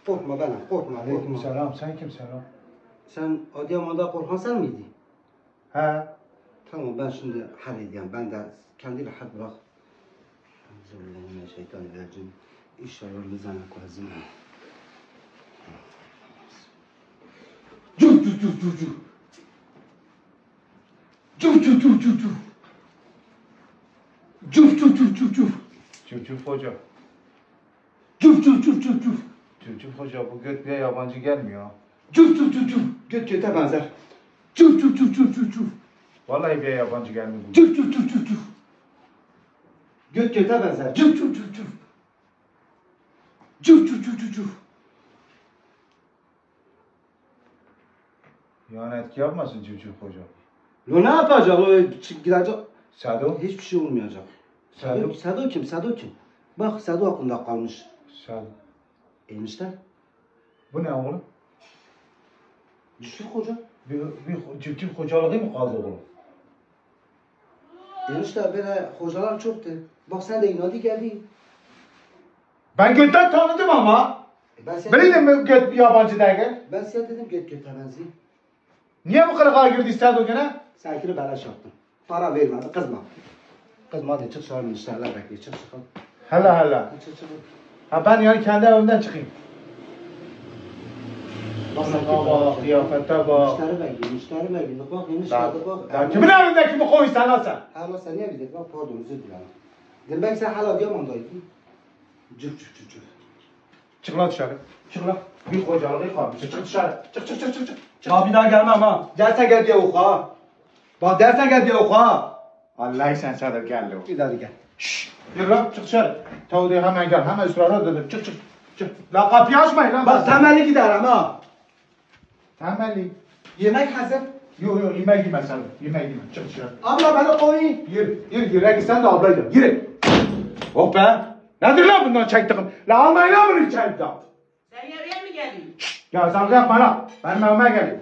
Korkma benim, korkma, korkma. Aleykümselam. Sen kimsin lan? Sen Adıyaman'da Korhan sen miydin? He. Tamam ben şimdi halledeyim. Ben de kendi rahat bırak. Euzubillahimineşşeytanirracim. İnşallah rızana koyazım. Cuf cuf cuf cuf cuf. Cuf cuf cuf cuf cuf. Cuf cuf cuf cuf cuf. Cüf cüf hoca. Cuf cuf cuf cuf cuf. Cüf cüf hoca bu göt bir yabancı gelmiyor. Cuf cuf cuf cuf. Göt göte benzer. Cuf cuf cuf cuf cuf cuf. Vallahi bir yabancı gelmiyor bu. Cuf cuf cuf cuf cuf. Göt göte benzer. Cuf cuf cuf cuf. Cuf cuf cuf cuf cuf. Yani etki yapmasın cüf cüf hoca. Lo ne yapacak? O gidecek. Sado. Hiçbir şey olmayacak. Sado. Sado kim? Sado kim? Bak Sado aklında kalmış. Sado. Enişte. Bu ne oğlum? Düşük hoca. Bir cüf cüf hocalığı mı kaldı oğlum? Enişte böyle hocalar çoktu. Bak sen de inadı geldin. Ben götten tanıdım ama. Ben size Bileyim mi göt bir yabancı derken? Ben size dedim göt göte benziyor. Niye bu kırığa girdi Sado gene? Sakin beleş yaptım. Para vermedi kızma. Kızma hadi çık sonra müşteriler bekliyor. Çık çık. Hala hala. Çık çık. Ha ben yani kendi evimden çıkayım. Bak sakin Bak, kıyafete bak. Müşteri bekliyor. Müşteri bekliyor. Bak enişte Ya, bak. ya kimin evindeki bu koyu sen lan sen? Hala sen niye bizdeki? Bak pardon özür dilerim. Dedim belki sen hala Adıyaman'daydın. Cüf cüf cüf cüf. Çık lan dışarı. Çık lan. Bir kocalığı kalmış. Çık dışarı. Çık çık çık çık çık. Ya bir daha gelmem ha. Gelsen gel diye oku ha. Bak dersen gel diye oku ha. Allah sen sadar geldi o. Bir daha gel. Şşş. Yürü lan çık dışarı. Tavuğu hemen gel. Hemen ısrarla dedim. Çık çık. Çık. Lan kapıyı açmayın lan. Bak temelli giderim ha. Temelli. Yemek hazır. Yok yok yemek yeme sen. Yemek yeme. Çık dışarı. Abla beni koyun. Yürü. Yürü sen de ablayla. Yürü. Oh be. Nedir lan bundan çektiğim? La almayın lan bunu içeri. Sen yarıya mı geldin? Ya sen yapma lan. Benim evime gelin.